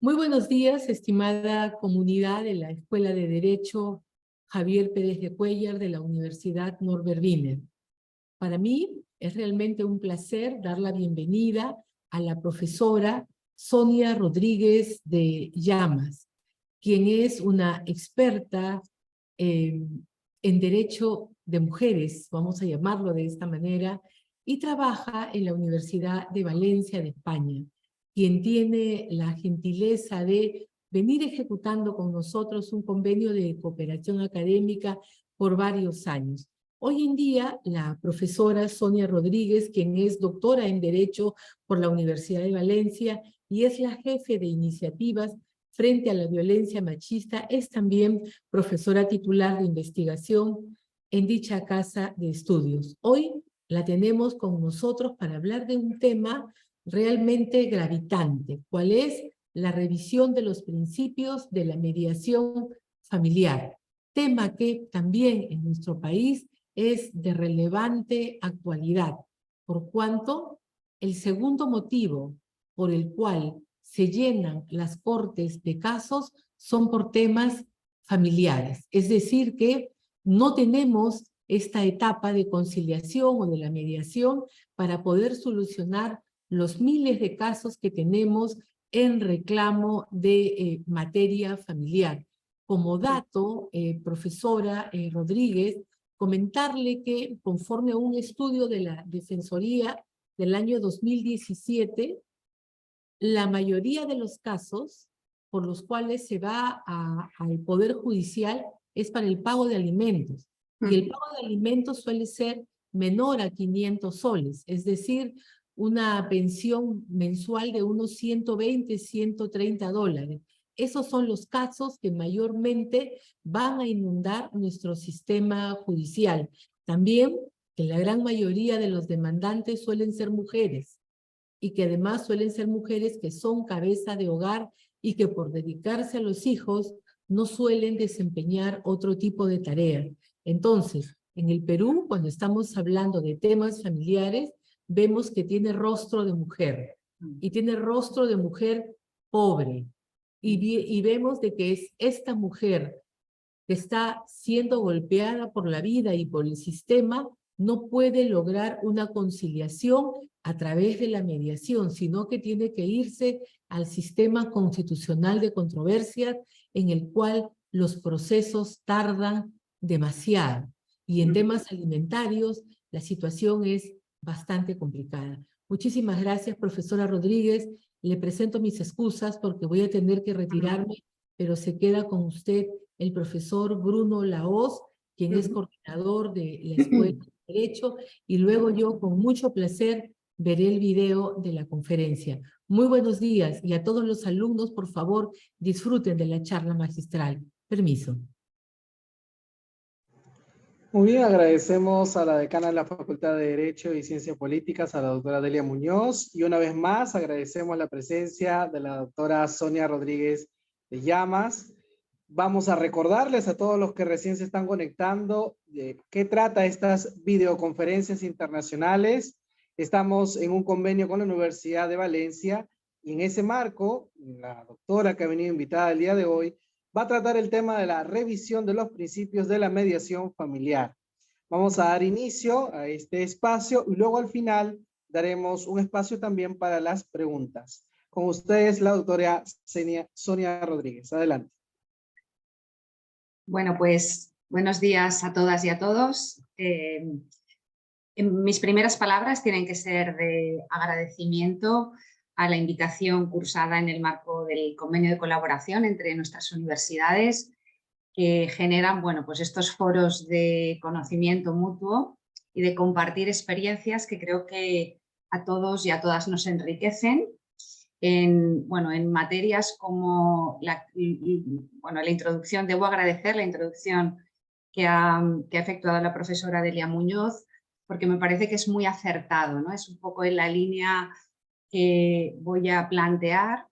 Muy buenos días, estimada comunidad de la Escuela de Derecho Javier Pérez de Cuéllar de la Universidad Norbert Wiener. Para mí es realmente un placer dar la bienvenida a la profesora Sonia Rodríguez de Llamas, quien es una experta en Derecho de Mujeres, vamos a llamarlo de esta manera, y trabaja en la Universidad de Valencia de España, quien tiene la gentileza de venir ejecutando con nosotros un convenio de cooperación académica por varios años. Hoy en día, la profesora Sonia Rodríguez, quien es doctora en Derecho por la Universidad de Valencia y es la jefe de iniciativas frente a la violencia machista, es también profesora titular de investigación en dicha casa de estudios. Hoy la tenemos con nosotros para hablar de un tema realmente gravitante, cuál es la revisión de los principios de la mediación familiar, tema que también en nuestro país es de relevante actualidad, por cuanto el segundo motivo por el cual se llenan las cortes de casos son por temas familiares, es decir que no tenemos esta etapa de conciliación o de la mediación para poder solucionar los miles de casos que tenemos en reclamo de materia familiar. Como dato, profesora Rodríguez, comentarle que conforme a un estudio de la Defensoría del año 2017, la mayoría de los casos por los cuales se va al Poder Judicial es para el pago de alimentos. Y el pago de alimentos suele ser menor a 500 soles, es decir, una pensión mensual de unos 120, 130 dólares. Esos son los casos que mayormente van a inundar nuestro sistema judicial. También que la gran mayoría de los demandantes suelen ser mujeres y que además suelen ser mujeres que son cabeza de hogar y que por dedicarse a los hijos no suelen desempeñar otro tipo de tarea. Entonces, en el Perú, cuando estamos hablando de temas familiares, vemos que tiene rostro de mujer y tiene rostro de mujer pobre y vemos de que es esta mujer que está siendo golpeada por la vida y por el sistema, no puede lograr una conciliación a través de la mediación, sino que tiene que irse al sistema constitucional de controversias en el cual los procesos tardan demasiado. Y en temas alimentarios, la situación es bastante complicada. Muchísimas gracias, profesora Rodríguez. Le presento mis excusas porque voy a tener que retirarme, pero se queda con usted el profesor Bruno Lahoz, quien es coordinador de la Escuela de Derecho, y luego yo con mucho placer veré el video de la conferencia. Muy buenos días y a todos los alumnos, por favor, disfruten de la charla magistral. Permiso. Muy bien, agradecemos a la decana de la Facultad de Derecho y Ciencias Políticas, a la doctora Delia Muñoz, y una vez más agradecemos la presencia de la doctora Sonia Rodríguez de Llamas. Vamos a recordarles a todos los que recién se están conectando de qué trata estas videoconferencias internacionales. Estamos en un convenio con la Universidad de Valencia y en ese marco, la doctora que ha venido invitada el día de hoy va a tratar el tema de la revisión de los principios de la mediación familiar. Vamos a dar inicio a este espacio y luego al final daremos un espacio también para las preguntas. Con ustedes la doctora Sonia Rodríguez. Adelante. Bueno, pues buenos días a todas y a todos. Mis primeras palabras tienen que ser de agradecimiento a la invitación cursada en el marco del convenio de colaboración entre nuestras universidades que generan, bueno, pues estos foros de conocimiento mutuo y de compartir experiencias que creo que a todos y a todas nos enriquecen en materias como la introducción. Debo agradecer la introducción que ha efectuado la profesora Delia Muñoz, porque me parece que es muy acertado, ¿no? Es un poco en la línea que voy a plantear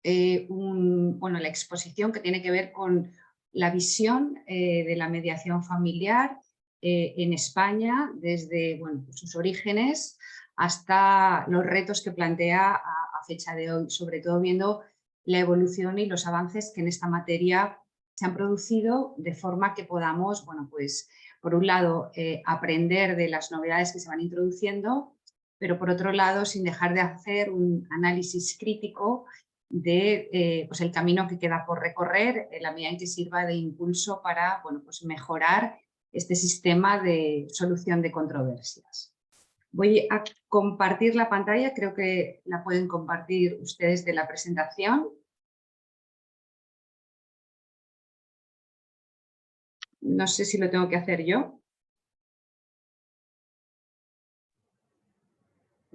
la exposición que tiene que ver con la visión de la mediación familiar en España desde sus orígenes hasta los retos que plantea a fecha de hoy, sobre todo viendo la evolución y los avances que en esta materia se han producido, de forma que podamos, bueno, pues, por un lado, aprender de las novedades que se van introduciendo, pero por otro lado, sin dejar de hacer un análisis crítico de pues el camino que queda por recorrer, en la medida en que sirva de impulso para, bueno, pues mejorar este sistema de solución de controversias. Voy a compartir la pantalla, creo que la pueden compartir ustedes de la presentación. No sé si lo tengo que hacer yo.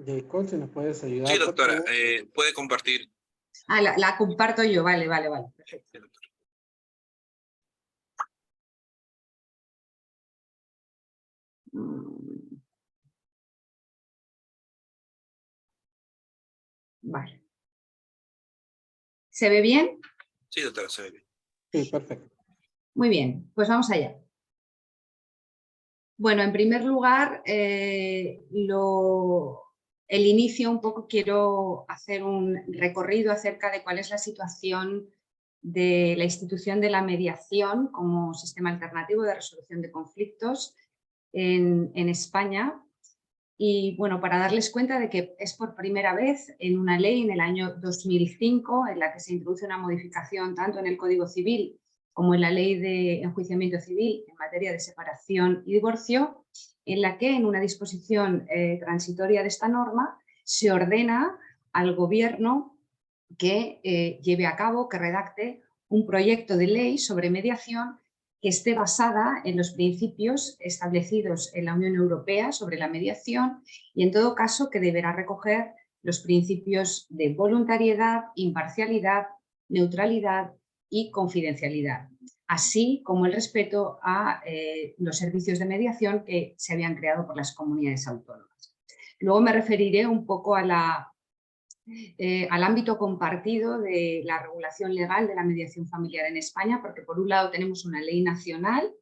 Jacob, si nos puedes ayudar. Sí, doctora, puede compartir. Ah, la comparto yo, vale, perfecto. Vale. ¿Se ve bien? Sí, doctora, se ve bien. Sí, perfecto. Muy bien, pues vamos allá. Bueno, en primer lugar, el inicio un poco, quiero hacer un recorrido acerca de cuál es la situación de la institución de la mediación como sistema alternativo de resolución de conflictos en España. Y bueno, para darles cuenta de que es por primera vez en una ley en el año 2005 en la que se introduce una modificación tanto en el Código Civil como en la Ley de Enjuiciamiento Civil en materia de separación y divorcio, en la que en una disposición transitoria de esta norma se ordena al Gobierno que lleve a cabo, que redacte un proyecto de ley sobre mediación que esté basada en los principios establecidos en la Unión Europea sobre la mediación y, en todo caso, que deberá recoger los principios de voluntariedad, imparcialidad, neutralidad y confidencialidad, así como el respeto a los servicios de mediación que se habían creado por las comunidades autónomas. Luego me referiré un poco a al ámbito compartido de la regulación legal de la mediación familiar en España, porque por un lado tenemos una ley nacional,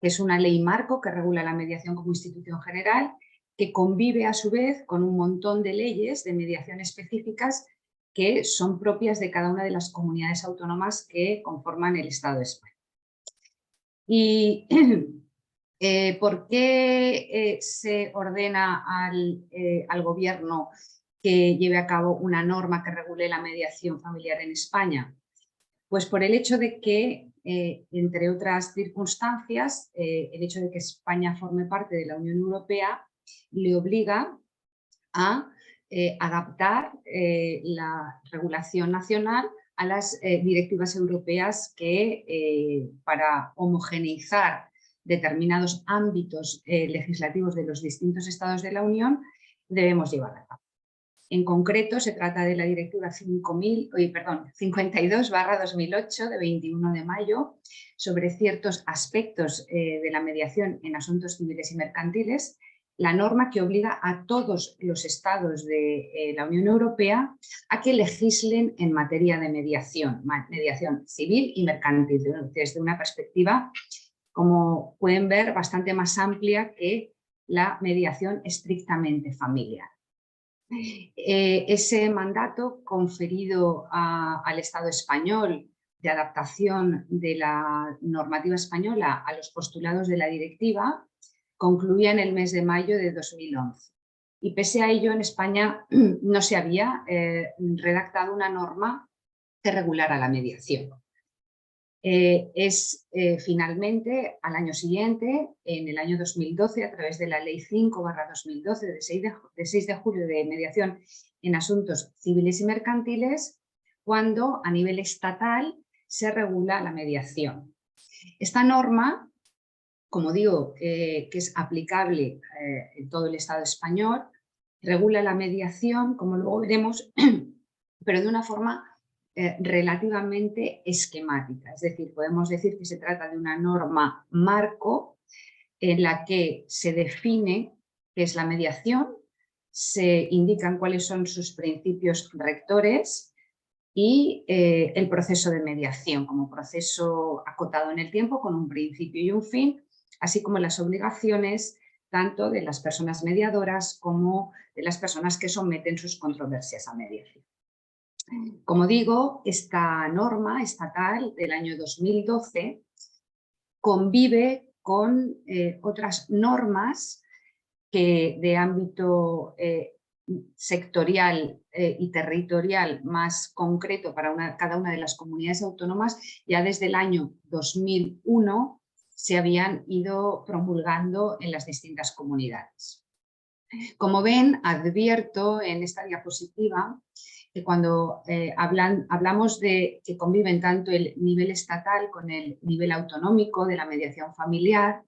que es una ley marco que regula la mediación como institución general, que convive a su vez con un montón de leyes de mediación específicas que son propias de cada una de las comunidades autónomas que conforman el Estado de España. ¿Y por qué se ordena al Gobierno que lleve a cabo una norma que regule la mediación familiar en España? Pues por el hecho de que, entre otras circunstancias, el hecho de que España forme parte de la Unión Europea le obliga a adaptar la regulación nacional a las directivas europeas que, para homogeneizar determinados ámbitos legislativos de los distintos estados de la Unión, debemos llevar a cabo. En concreto, se trata de la Directiva 52/2008 de 21 de mayo sobre ciertos aspectos de la mediación en asuntos civiles y mercantiles, la norma que obliga a todos los estados de la Unión Europea a que legislen en materia de mediación civil y mercantil, desde una perspectiva, como pueden ver, bastante más amplia que la mediación estrictamente familiar. Ese mandato conferido al Estado español de adaptación de la normativa española a los postulados de la directiva concluía en el mes de mayo de 2011. Y pese a ello, en España no se había redactado una norma que regulara la mediación. Finalmente, al año siguiente, en el año 2012, a través de la Ley 5/2012 de 6 de julio de mediación en asuntos civiles y mercantiles, cuando a nivel estatal se regula la mediación. Esta norma, como digo, que es aplicable en todo el Estado español, regula la mediación, como luego veremos, pero de una forma relativamente esquemática. Es decir, podemos decir que se trata de una norma marco en la que se define qué es la mediación, se indican cuáles son sus principios rectores y el proceso de mediación como proceso acotado en el tiempo con un principio y un fin, así como las obligaciones tanto de las personas mediadoras como de las personas que someten sus controversias a mediación. Como digo, esta norma estatal del año 2012 convive con otras normas que de ámbito sectorial y territorial más concreto para cada una de las comunidades autónomas, ya desde el año 2001 se habían ido promulgando en las distintas comunidades. Como ven, advierto en esta diapositiva que cuando hablamos de que conviven tanto el nivel estatal con el nivel autonómico de la mediación familiar,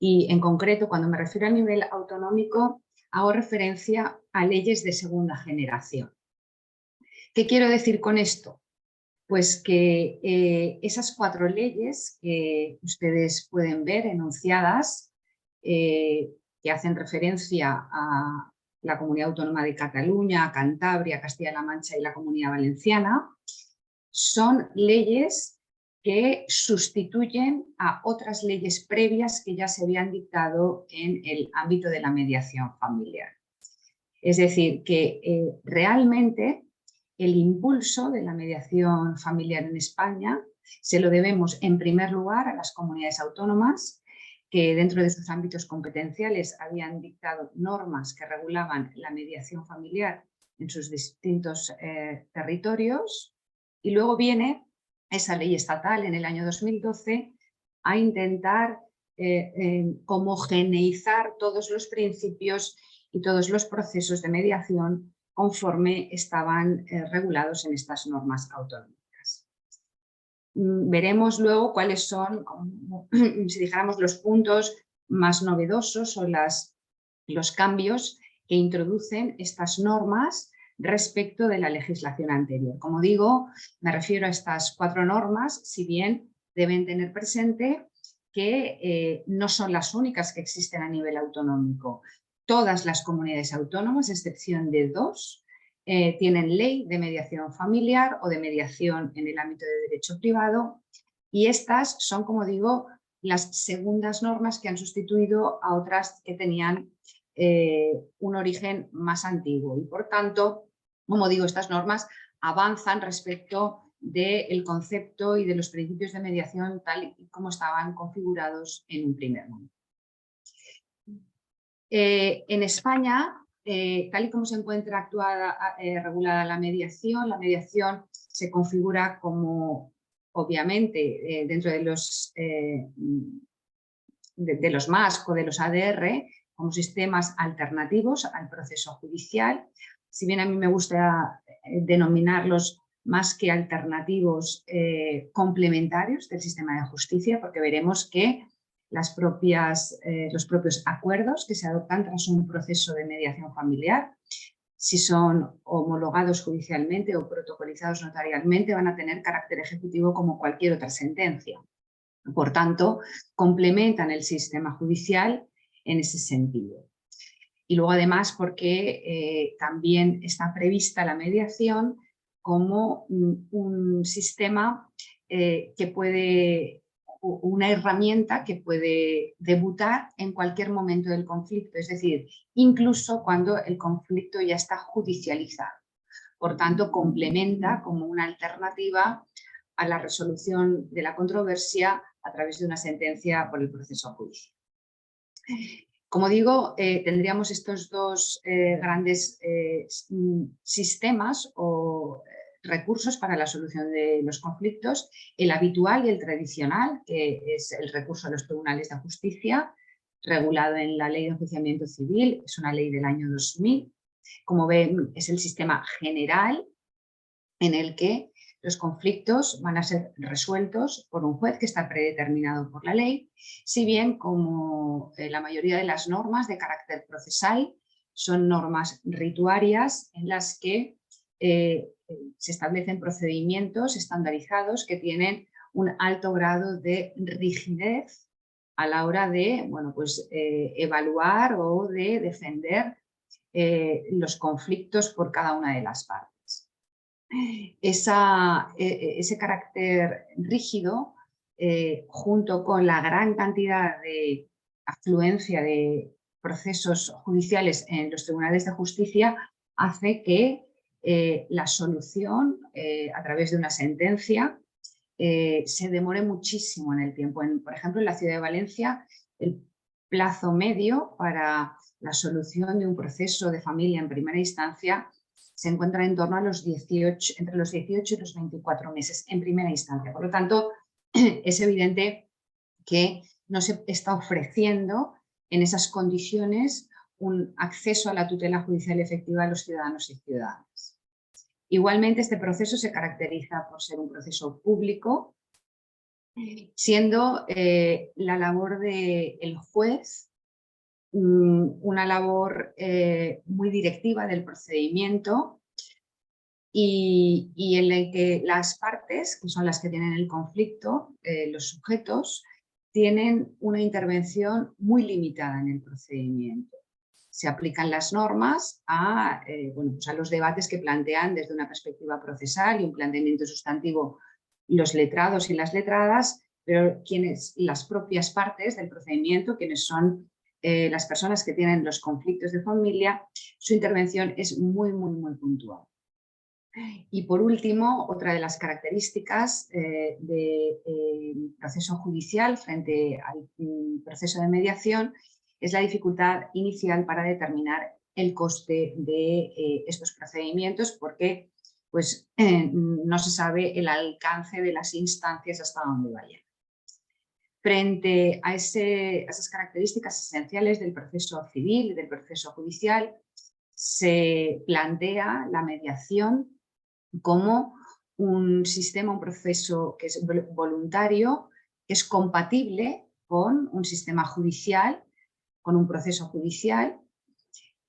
y en concreto cuando me refiero al nivel autonómico hago referencia a leyes de segunda generación. ¿Qué quiero decir con esto? Pues que esas 4 leyes que ustedes pueden ver enunciadas, que hacen referencia a la Comunidad Autónoma de Cataluña, Cantabria, Castilla-La Mancha y la Comunidad Valenciana, son leyes que sustituyen a otras leyes previas que ya se habían dictado en el ámbito de la mediación familiar. Es decir, que realmente el impulso de la mediación familiar en España se lo debemos en primer lugar a las comunidades autónomas que dentro de sus ámbitos competenciales habían dictado normas que regulaban la mediación familiar en sus distintos territorios, y luego viene esa ley estatal en el año 2012 a intentar homogeneizar todos los principios y todos los procesos de mediación conforme estaban regulados en estas normas autonómicas. Veremos luego cuáles son, si dijéramos, los puntos más novedosos o los cambios que introducen estas normas respecto de la legislación anterior. Como digo, me refiero a estas 4 normas, si bien deben tener presente que no son las únicas que existen a nivel autonómico. Todas las comunidades autónomas, a excepción de 2, tienen ley de mediación familiar o de mediación en el ámbito de derecho privado, y estas son, como digo, las segundas normas que han sustituido a otras que tenían un origen más antiguo, y por tanto, como digo, estas normas avanzan respecto del concepto y de los principios de mediación tal y como estaban configurados en un primer momento. En España, tal y como se encuentra regulada la mediación se configura como, obviamente, dentro de los MASC o de los ADR, como sistemas alternativos al proceso judicial. Si bien a mí me gusta denominarlos más que alternativos, complementarios del sistema de justicia, porque veremos que los propios acuerdos que se adoptan tras un proceso de mediación familiar, si son homologados judicialmente o protocolizados notarialmente, van a tener carácter ejecutivo como cualquier otra sentencia. Por tanto, complementan el sistema judicial en ese sentido. Y luego, además, porque también está prevista la mediación como un sistema una herramienta que puede debutar en cualquier momento del conflicto, es decir, incluso cuando el conflicto ya está judicializado. Por tanto, complementa como una alternativa a la resolución de la controversia a través de una sentencia por el proceso judicial. Como digo, tendríamos estos 2 grandes sistemas o recursos para la solución de los conflictos, el habitual y el tradicional, que es el recurso a los tribunales de justicia, regulado en la Ley de Enjuiciamiento Civil, es una ley del año 2000. Como ven, es el sistema general en el que los conflictos van a ser resueltos por un juez que está predeterminado por la ley, si bien como la mayoría de las normas de carácter procesal son normas rituarias en las que se establecen procedimientos estandarizados que tienen un alto grado de rigidez a la hora de evaluar o de defender los conflictos por cada una de las partes. Ese carácter rígido, junto con la gran cantidad de afluencia de procesos judiciales en los tribunales de justicia, hace que la solución a través de una sentencia se demore muchísimo en el tiempo. Por ejemplo, en la ciudad de Valencia, el plazo medio para la solución de un proceso de familia en primera instancia se encuentra en torno a entre los 18 y los 24 meses en primera instancia. Por lo tanto, es evidente que no se está ofreciendo en esas condiciones un acceso a la tutela judicial efectiva a los ciudadanos y ciudadanas. Igualmente, este proceso se caracteriza por ser un proceso público, siendo la labor del juez una labor muy directiva del procedimiento y en la que las partes, que son las que tienen el conflicto, los sujetos, tienen una intervención muy limitada en el procedimiento. Se aplican las normas a los debates que plantean desde una perspectiva procesal y un planteamiento sustantivo los letrados y las letradas, pero las propias partes del procedimiento, quienes son las personas que tienen los conflictos de familia, su intervención es muy puntual. Y por último, otra de las características del proceso judicial frente al proceso de mediación es la dificultad inicial para determinar el coste de estos procedimientos, porque no se sabe el alcance de las instancias hasta dónde vayan. Frente a esas características esenciales del proceso civil y del proceso judicial, se plantea la mediación como un sistema, un proceso que es voluntario, que es compatible con un sistema judicial, con un proceso judicial,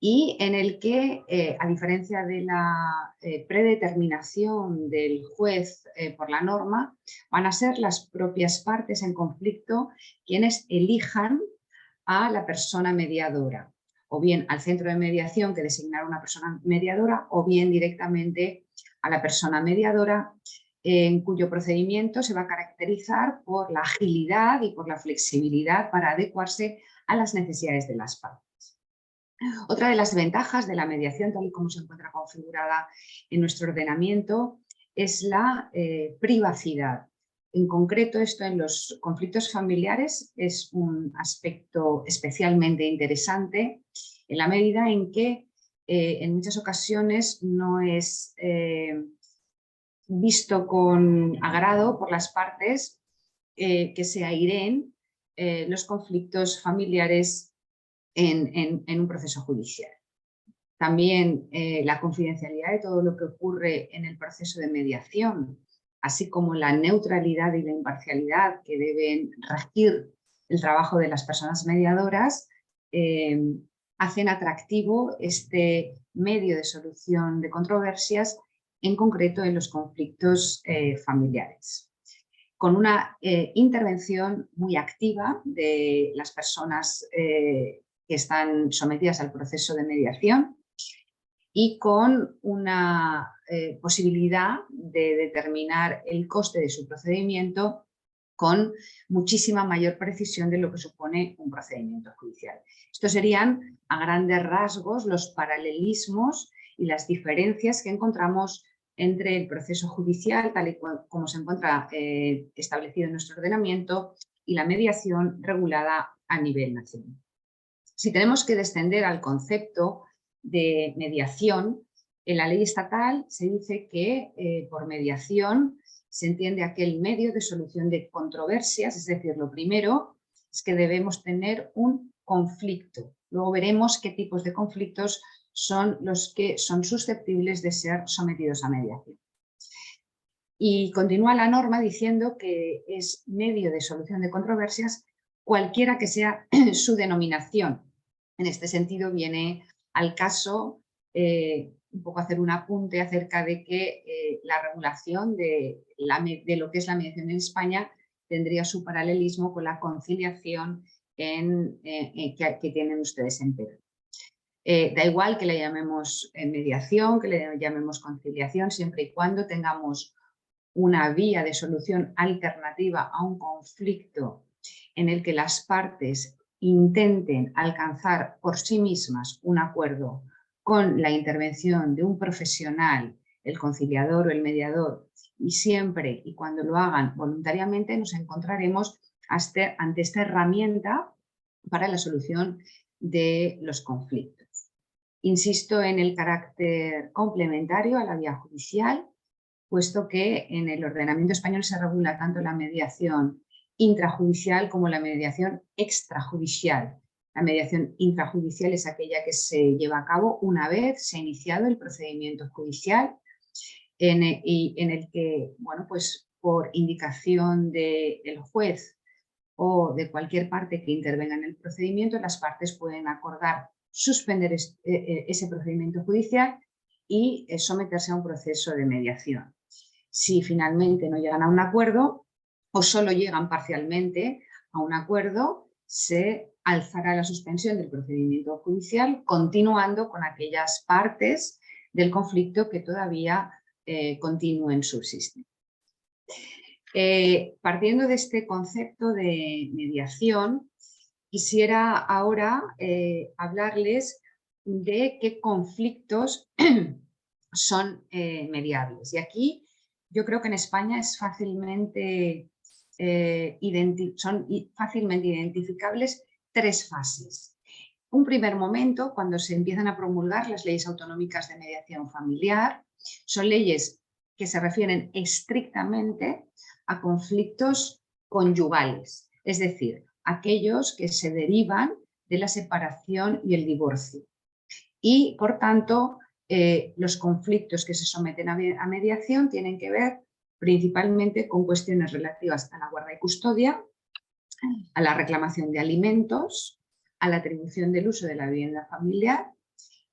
y en el que, a diferencia de la predeterminación del juez por la norma, van a ser las propias partes en conflicto quienes elijan a la persona mediadora, o bien al centro de mediación que designará una persona mediadora, o bien directamente a la persona mediadora, en cuyo procedimiento se va a caracterizar por la agilidad y por la flexibilidad para adecuarse a las necesidades de las partes. Otra de las ventajas de la mediación, tal y como se encuentra configurada en nuestro ordenamiento, es la privacidad. En concreto, esto en los conflictos familiares es un aspecto especialmente interesante en la medida en que en muchas ocasiones no es visto con agrado por las partes que se aireen los conflictos familiares en un proceso judicial. También la confidencialidad de todo lo que ocurre en el proceso de mediación, así como la neutralidad y la imparcialidad que deben regir el trabajo de las personas mediadoras, hacen atractivo este medio de solución de controversias, en concreto en los conflictos familiares, con una intervención muy activa de las personas que están sometidas al proceso de mediación y con una posibilidad de determinar el coste de su procedimiento con muchísima mayor precisión de lo que supone un procedimiento judicial. Estos serían, a grandes rasgos, los paralelismos y las diferencias que encontramos entre el proceso judicial, tal y como se encuentra establecido en nuestro ordenamiento, y la mediación regulada a nivel nacional. Si tenemos que descender al concepto de mediación, en la ley estatal se dice que por mediación se entiende aquel medio de solución de controversias, es decir, lo primero es que debemos tener un conflicto. Luego veremos qué tipos de conflictos son los que son susceptibles de ser sometidos a mediación. Y continúa la norma diciendo que es medio de solución de controversias cualquiera que sea su denominación. En este sentido viene al caso un poco hacer un apunte acerca de que la regulación de lo que es la mediación en España tendría su paralelismo con la conciliación que tienen ustedes en Perú. Da igual que le llamemos mediación, que le llamemos conciliación, siempre y cuando tengamos una vía de solución alternativa a un conflicto en el que las partes intenten alcanzar por sí mismas un acuerdo con la intervención de un profesional, el conciliador o el mediador, y siempre y cuando lo hagan voluntariamente, nos encontraremos ante esta herramienta para la solución de los conflictos. Insisto en el carácter complementario a la vía judicial, puesto que en el ordenamiento español se regula tanto la mediación intrajudicial como la mediación extrajudicial. La mediación intrajudicial es aquella que se lleva a cabo una vez se ha iniciado el procedimiento judicial, en el que, bueno, pues por indicación del juez o de cualquier parte que intervenga en el procedimiento, las partes pueden acordar suspender ese procedimiento judicial y someterse a un proceso de mediación. Si finalmente no llegan a un acuerdo o solo llegan parcialmente a un acuerdo, se alzará la suspensión del procedimiento judicial, continuando con aquellas partes del conflicto que todavía continúen subsistiendo. Partiendo de este concepto de mediación, quisiera ahora hablarles de qué conflictos son mediables. Y aquí yo creo que en España es son fácilmente identificables tres fases. Un primer momento, cuando se empiezan a promulgar las leyes autonómicas de mediación familiar, son leyes que se refieren estrictamente a conflictos conyugales, es decir, aquellos que se derivan de la separación y el divorcio. Y, por tanto, los conflictos que se someten a mediación tienen que ver principalmente con cuestiones relativas a la guarda y custodia, a la reclamación de alimentos, a la atribución del uso de la vivienda familiar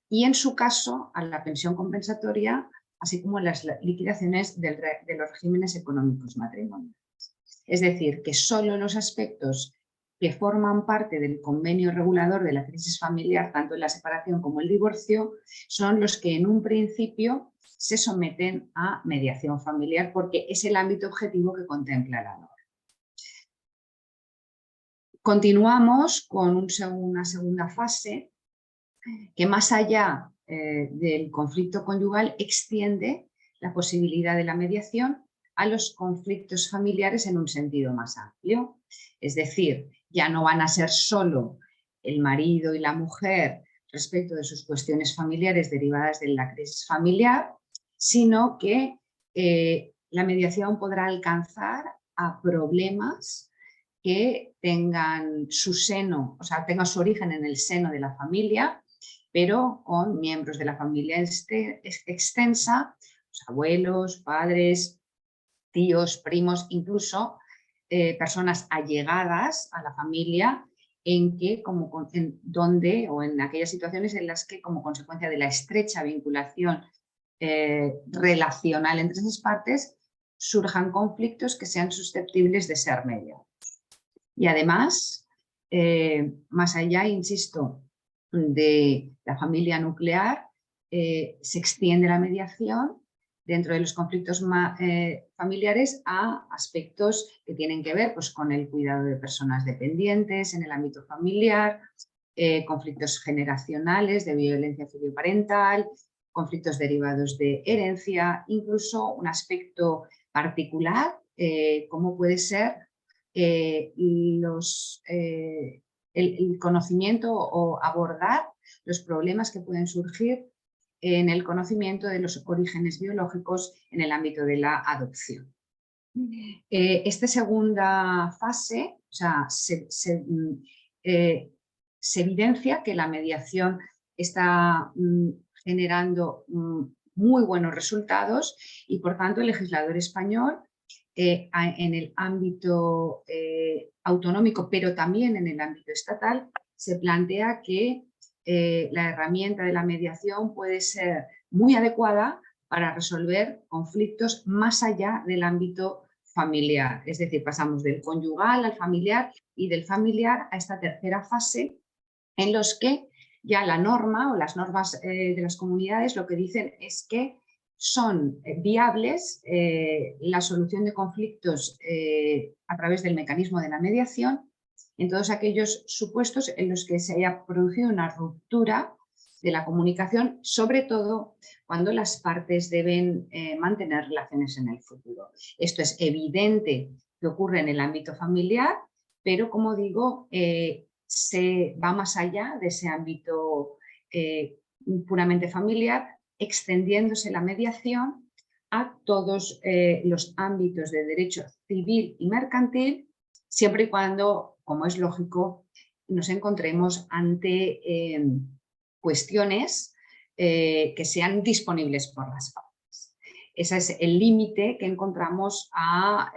y, en su caso, a la pensión compensatoria, así como las liquidaciones de los regímenes económicos matrimoniales. Es decir, que solo los aspectos que forman parte del convenio regulador de la crisis familiar, tanto en la separación como el divorcio, son los que en un principio se someten a mediación familiar, porque es el ámbito objetivo que contempla la norma. Continuamos con una segunda fase que, más allá del conflicto conyugal, extiende la posibilidad de la mediación a los conflictos familiares en un sentido más amplio. Es decir, ya no van a ser solo el marido y la mujer respecto de sus cuestiones familiares derivadas de la crisis familiar, sino que la mediación podrá alcanzar a problemas que tengan su seno, o sea, tengan su origen en el seno de la familia, pero con miembros de la familia extensa, los abuelos, padres, tíos, primos, incluso personas allegadas a la familia, en aquellas situaciones en las que, como consecuencia de la estrecha vinculación relacional entre esas partes, surjan conflictos que sean susceptibles de ser mediados. Y además, más allá, insisto, de la familia nuclear, se extiende la mediación dentro de los conflictos familiares a aspectos que tienen que ver, pues, con el cuidado de personas dependientes en el ámbito familiar, conflictos generacionales de violencia filioparental, conflictos derivados de herencia, incluso un aspecto particular, como puede ser el conocimiento o abordar los problemas que pueden surgir en el conocimiento de los orígenes biológicos en el ámbito de la adopción. Esta segunda fase, o sea, se evidencia que la mediación está generando muy buenos resultados y, por tanto, el legislador español, en el ámbito autonómico, pero también en el ámbito estatal, se plantea que la herramienta de la mediación puede ser muy adecuada para resolver conflictos más allá del ámbito familiar. Es decir, pasamos del conyugal al familiar y del familiar a esta tercera fase, en los que ya la norma o las normas de las comunidades lo que dicen es que son viables la solución de conflictos a través del mecanismo de la mediación en todos aquellos supuestos en los que se haya producido una ruptura de la comunicación, sobre todo cuando las partes deben mantener relaciones en el futuro. Esto es evidente que ocurre en el ámbito familiar, pero como digo, se va más allá de ese ámbito puramente familiar, extendiéndose la mediación a todos los ámbitos de derecho civil y mercantil, siempre y cuando, como es lógico, nos encontremos ante cuestiones que sean disponibles por las partes. Ese es el límite que encontramos al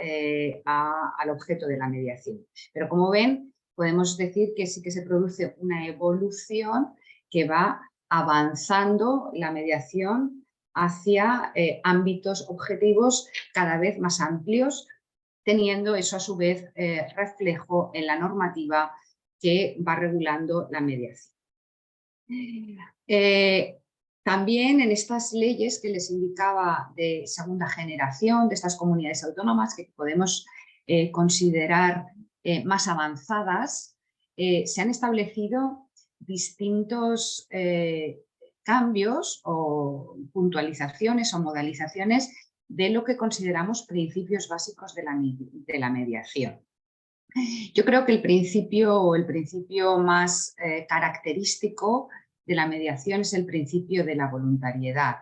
objeto de la mediación. Pero como ven, podemos decir que sí que se produce una evolución que va avanzando la mediación hacia ámbitos objetivos cada vez más amplios, teniendo eso a su vez reflejo en la normativa que va regulando la mediación. También en estas leyes que les indicaba de segunda generación, de estas comunidades autónomas que podemos considerar más avanzadas, se han establecido distintos cambios o puntualizaciones o modalizaciones de lo que consideramos principios básicos de la mediación. Yo creo que el principio más característico de la mediación es el principio de la voluntariedad.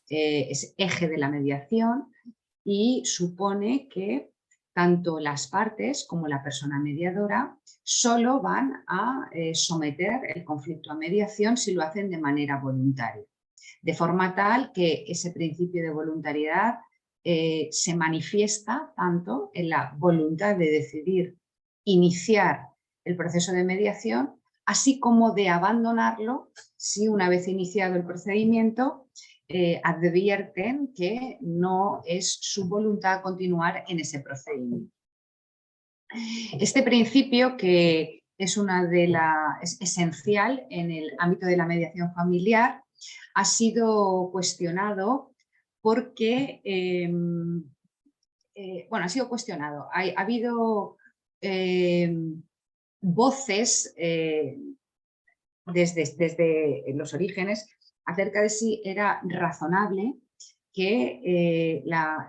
Es eje de la mediación y supone que tanto las partes como la persona mediadora solo van a someter el conflicto a mediación si lo hacen de manera voluntaria. De forma tal que ese principio de voluntariedad se manifiesta tanto en la voluntad de decidir iniciar el proceso de mediación, así como de abandonarlo si una vez iniciado el procedimiento advierten que no es su voluntad continuar en ese procedimiento. Este principio, que es esencial en el ámbito de la mediación familiar, ha sido cuestionado porque, ha sido cuestionado. Ha habido voces desde los orígenes acerca de si era razonable que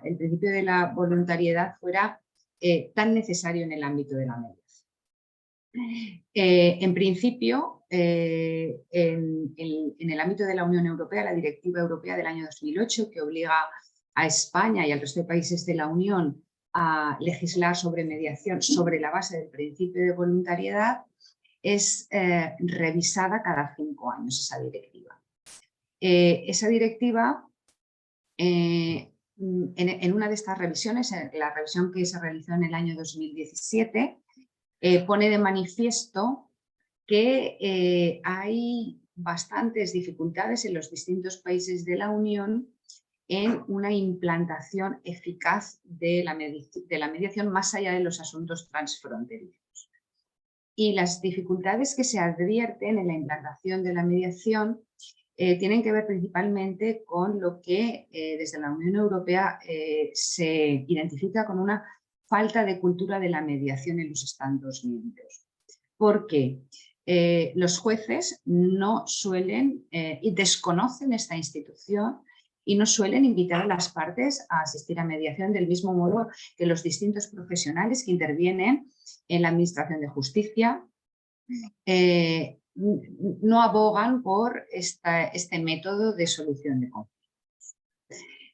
el principio de la voluntariedad fuera tan necesario en el ámbito de la mediación. En principio, en el ámbito de la Unión Europea, la Directiva Europea del año 2008, que obliga a España y al resto de países de la Unión a legislar sobre mediación sobre la base del principio de voluntariedad, es revisada cada 5 años esa directiva. Esa directiva, en una de estas revisiones, la revisión que se realizó en el año 2017, pone de manifiesto que hay bastantes dificultades en los distintos países de la Unión en una implantación eficaz de la mediación más allá de los asuntos transfronterizos. Y las dificultades que se advierten en la implantación de la mediación tienen que ver principalmente con lo que desde la Unión Europea se identifica con una falta de cultura de la mediación en los Estados miembros. Porque los jueces no suelen y desconocen esta institución y no suelen invitar a las partes a asistir a mediación del mismo modo que los distintos profesionales que intervienen en la administración de justicia no abogan por este método de solución de conflictos.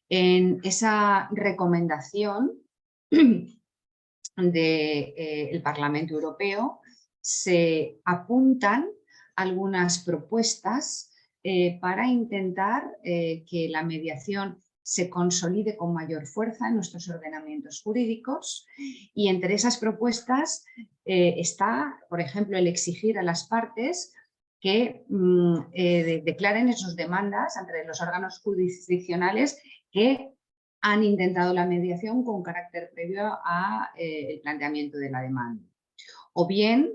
En esa recomendación del Parlamento Europeo se apuntan algunas propuestas para intentar que la mediación se consolide con mayor fuerza en nuestros ordenamientos jurídicos, y entre esas propuestas está, por ejemplo, el exigir a las partes que declaren en sus demandas ante los órganos jurisdiccionales que han intentado la mediación con carácter previo al planteamiento de la demanda. O bien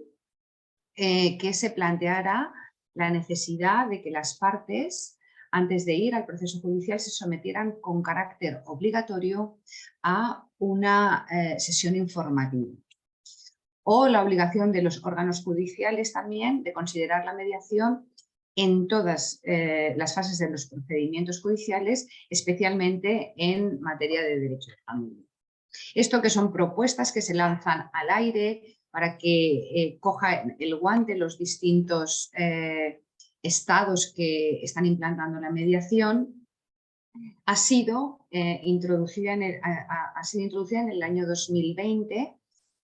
que se planteara la necesidad de que las partes, antes de ir al proceso judicial, se sometieran con carácter obligatorio a una sesión informativa. O la obligación de los órganos judiciales también de considerar la mediación en todas las fases de los procedimientos judiciales, especialmente en materia de derecho de familia. Esto que son propuestas que se lanzan al aire para que coja el guante los distintos estados que están implantando la mediación, ha sido introducida en el año 2020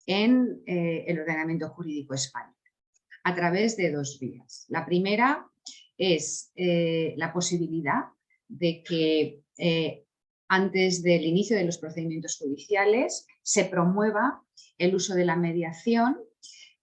en el ordenamiento jurídico español, a través de dos vías. La primera es la posibilidad de que antes del inicio de los procedimientos judiciales se promueva el uso de la mediación,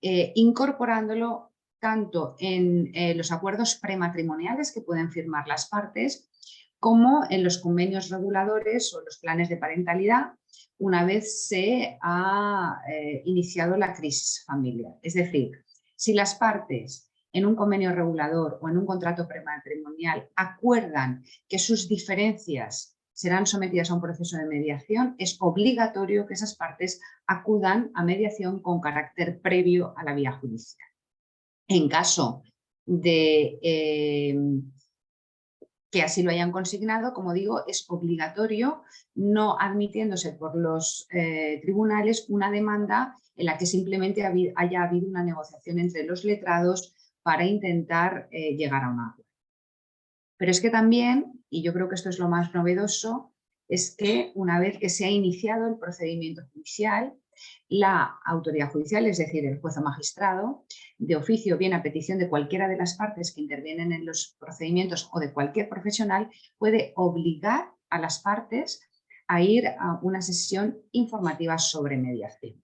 incorporándolo tanto en los acuerdos prematrimoniales que pueden firmar las partes, como en los convenios reguladores o los planes de parentalidad, una vez se ha iniciado la crisis familiar. Es decir, si las partes en un convenio regulador o en un contrato prematrimonial acuerdan que sus diferencias serán sometidas a un proceso de mediación, es obligatorio que esas partes acudan a mediación con carácter previo a la vía judicial. En caso de que así lo hayan consignado, como digo, es obligatorio, no admitiéndose por los tribunales una demanda en la que simplemente haya habido una negociación entre los letrados para intentar llegar a un acuerdo. Pero es que también, y yo creo que esto es lo más novedoso, es que una vez que se ha iniciado el procedimiento judicial, la autoridad judicial, es decir, el juez o magistrado, de oficio, bien a petición de cualquiera de las partes que intervienen en los procedimientos o de cualquier profesional, puede obligar a las partes a ir a una sesión informativa sobre mediación.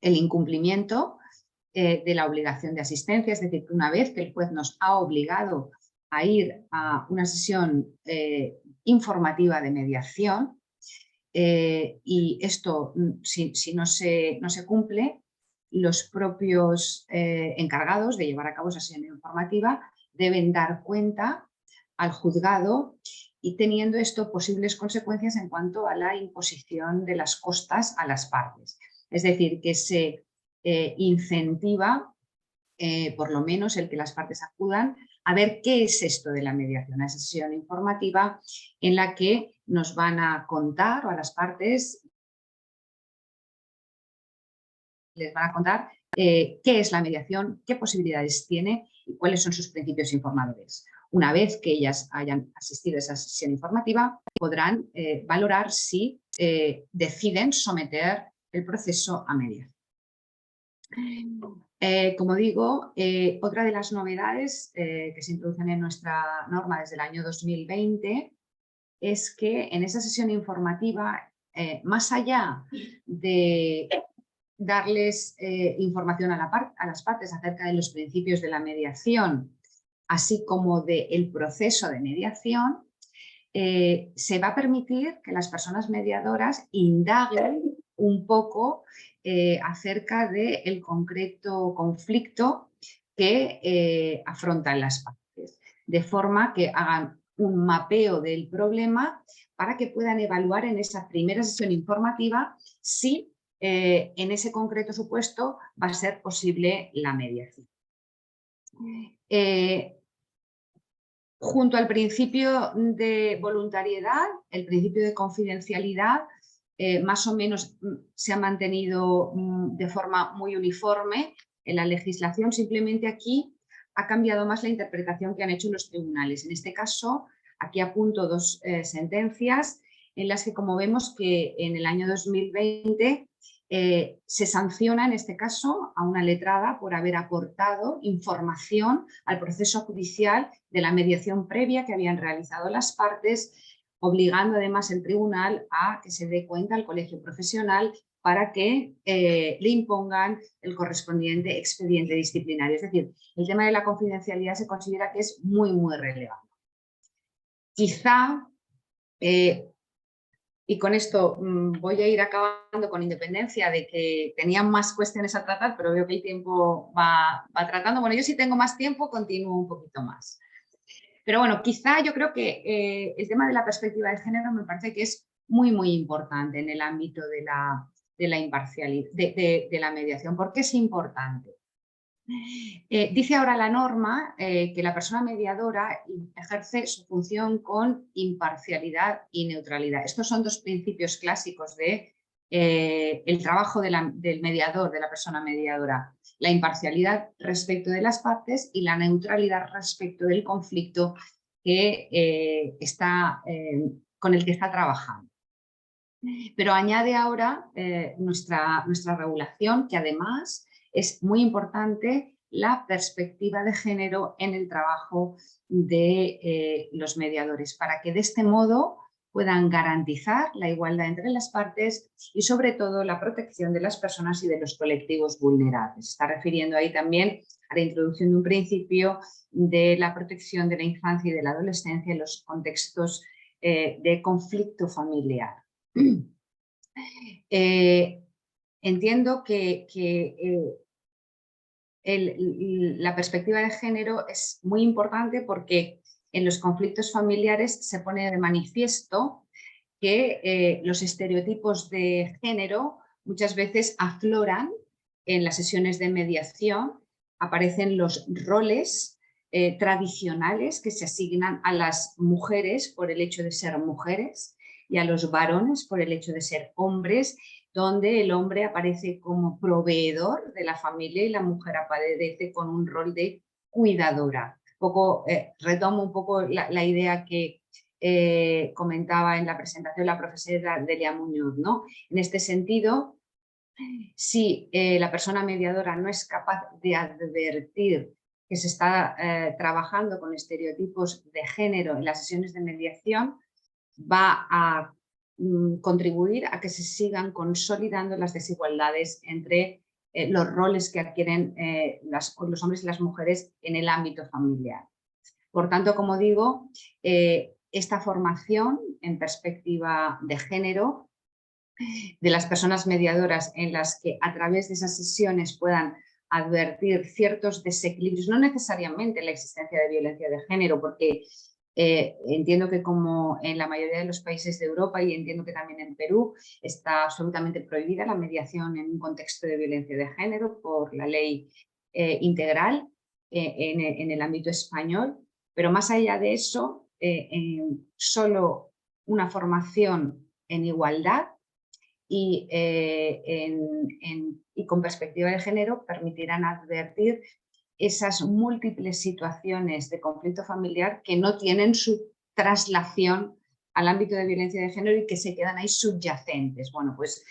El incumplimiento de la obligación de asistencia, es decir, que una vez que el juez nos ha obligado a ir a una sesión informativa de mediación, y esto, si no se cumple, los propios encargados de llevar a cabo esa sesión informativa deben dar cuenta al juzgado, y teniendo esto posibles consecuencias en cuanto a la imposición de las costas a las partes. Es decir, que se incentiva por lo menos el que las partes acudan a ver qué es esto de la mediación, una sesión informativa en la que nos van a contar, o a las partes les van a contar qué es la mediación, qué posibilidades tiene y cuáles son sus principios informadores. Una vez que ellas hayan asistido a esa sesión informativa, podrán valorar si deciden someter el proceso a mediación. Como digo, otra de las novedades que se introducen en nuestra norma desde el año 2020 es que en esa sesión informativa, más allá de darles información a las partes acerca de los principios de la mediación, así como del proceso de mediación, se va a permitir que las personas mediadoras indaguen un poco acerca del concreto conflicto que afrontan las partes, de forma que hagan un mapeo del problema para que puedan evaluar en esa primera sesión informativa si en ese concreto supuesto va a ser posible la mediación. Junto al principio de voluntariedad, el principio de confidencialidad, más o menos se ha mantenido de forma muy uniforme en la legislación. Simplemente aquí ha cambiado más la interpretación que han hecho los tribunales. En este caso, aquí apunto dos sentencias en las que, como vemos, que en el año 2020 se sanciona en este caso a una letrada por haber aportado información al proceso judicial de la mediación previa que habían realizado las partes, obligando además el tribunal a que se dé cuenta al colegio profesional para que le impongan el correspondiente expediente disciplinario. Es decir, el tema de la confidencialidad se considera que es muy, muy relevante. Quizá, y con esto voy a ir acabando, con independencia de que tenía más cuestiones a tratar, pero veo que el tiempo va tratando. Bueno, yo si tengo más tiempo continúo un poquito más. Pero bueno, quizá yo creo que el tema de la perspectiva de género me parece que es muy, muy importante en el ámbito de la imparcialidad, de la mediación. ¿Por qué es importante? Dice ahora la norma que la persona mediadora ejerce su función con imparcialidad y neutralidad. Estos son dos principios clásicos de el trabajo del mediador, de la persona mediadora. La imparcialidad respecto de las partes y la neutralidad respecto del conflicto que con el que está trabajando. Pero añade ahora nuestra regulación, que además es muy importante la perspectiva de género en el trabajo de los mediadores, para que de este modo puedan garantizar la igualdad entre las partes y sobre todo la protección de las personas y de los colectivos vulnerables. Se está refiriendo ahí también a la introducción de un principio de la protección de la infancia y de la adolescencia en los contextos de conflicto familiar. Entiendo que la perspectiva de género es muy importante porque en los conflictos familiares se pone de manifiesto que los estereotipos de género muchas veces afloran en las sesiones de mediación, aparecen los roles tradicionales que se asignan a las mujeres por el hecho de ser mujeres y a los varones por el hecho de ser hombres, donde el hombre aparece como proveedor de la familia y la mujer aparece con un rol de cuidadora. Retomo un poco la idea que comentaba en la presentación la profesora Delia Muñoz, ¿no? En este sentido, si la persona mediadora no es capaz de advertir que se está trabajando con estereotipos de género en las sesiones de mediación, va a contribuir a que se sigan consolidando las desigualdades entre los roles que adquieren los hombres y las mujeres en el ámbito familiar. Por tanto, como digo, esta formación en perspectiva de género de las personas mediadoras, en las que a través de esas sesiones puedan advertir ciertos desequilibrios, no necesariamente la existencia de violencia de género, porque entiendo que como en la mayoría de los países de Europa y entiendo que también en Perú está absolutamente prohibida la mediación en un contexto de violencia de género por la ley integral en el ámbito español, pero más allá de eso, solo una formación en igualdad y con perspectiva de género permitirán advertir esas múltiples situaciones de conflicto familiar que no tienen su traslación al ámbito de violencia de género y que se quedan ahí subyacentes. Bueno, pues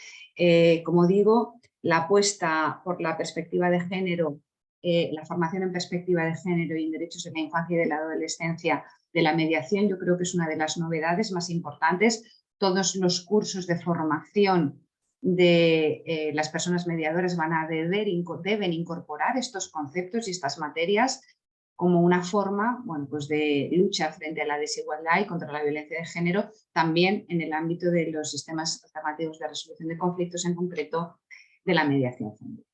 como digo, la apuesta por la perspectiva de género, la formación en perspectiva de género y en derechos de la infancia y de la adolescencia de la mediación, yo creo que es una de las novedades más importantes. Todos los cursos de formación de las personas mediadoras deben incorporar estos conceptos y estas materias como una forma, bueno, pues de lucha frente a la desigualdad y contra la violencia de género, también en el ámbito de los sistemas alternativos de resolución de conflictos, en concreto de la mediación familiar.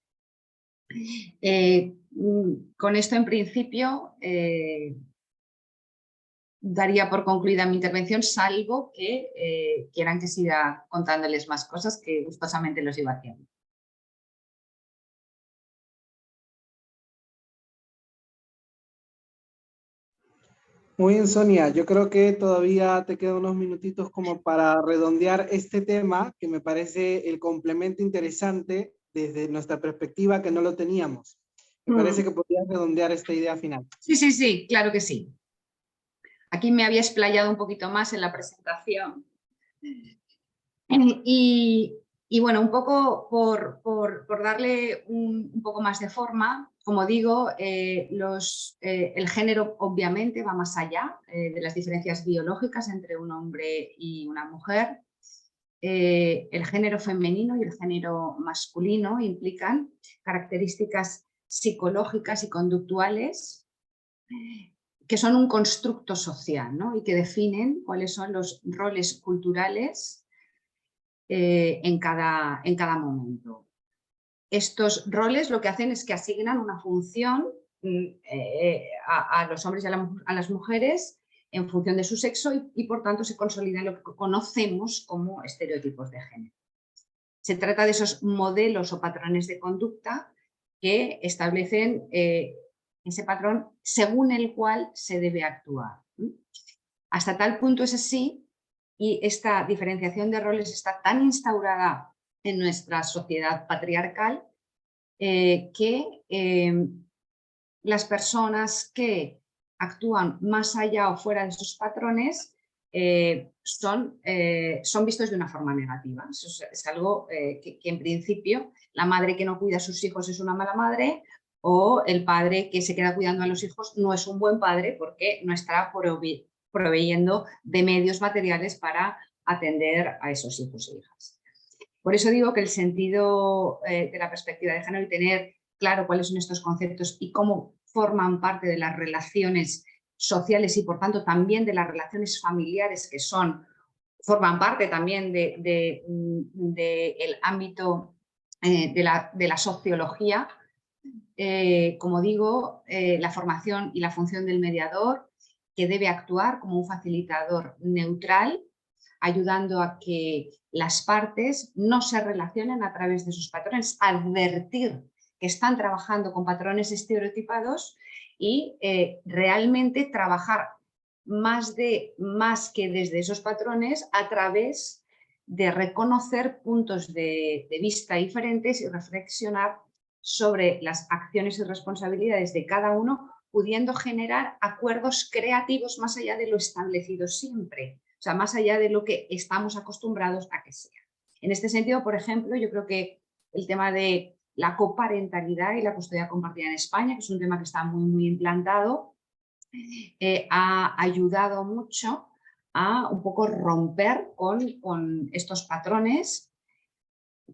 Con esto, en principio, daría por concluida mi intervención, salvo que quieran que siga contándoles más cosas, que gustosamente los iba haciendo. Muy bien, Sonia. Yo creo que todavía te quedan unos minutitos como para redondear este tema, que me parece el complemento interesante desde nuestra perspectiva, que no lo teníamos. Me parece que podrías redondear esta idea final. Sí, claro que sí. Aquí me había explayado un poquito más en la presentación. Y bueno, un poco por darle un poco más de forma, como digo, el género obviamente va más allá de las diferencias biológicas entre un hombre y una mujer. El género femenino y el género masculino implican características psicológicas y conductuales que son un constructo social, ¿no? Y que definen cuáles son los roles culturales en cada momento. Estos roles lo que hacen es que asignan una función a los hombres y a las mujeres en función de su sexo y por tanto se consolidan lo que conocemos como estereotipos de género. Se trata de esos modelos o patrones de conducta que establecen ese patrón según el cual se debe actuar. Hasta tal punto es así, y esta diferenciación de roles está tan instaurada en nuestra sociedad patriarcal que las personas que actúan más allá o fuera de esos patrones son vistos de una forma negativa. Eso es algo que en principio la madre que no cuida a sus hijos es una mala madre, o el padre que se queda cuidando a los hijos no es un buen padre porque no está proveyendo de medios materiales para atender a esos hijos e hijas. Por eso digo que el sentido de la perspectiva de género y tener claro cuáles son estos conceptos y cómo forman parte de las relaciones sociales y por tanto también de las relaciones familiares que forman parte también del ámbito de la sociología. Como digo, la formación y la función del mediador, que debe actuar como un facilitador neutral, ayudando a que las partes no se relacionen a través de sus patrones, advertir que están trabajando con patrones estereotipados y realmente trabajar más que desde esos patrones a través de reconocer puntos de vista diferentes y reflexionar sobre las acciones y responsabilidades de cada uno, pudiendo generar acuerdos creativos más allá de lo establecido siempre, o sea, más allá de lo que estamos acostumbrados a que sea. En este sentido, por ejemplo, yo creo que el tema de la coparentalidad y la custodia compartida en España, que es un tema que está muy implantado, ha ayudado mucho a un poco romper con estos patrones,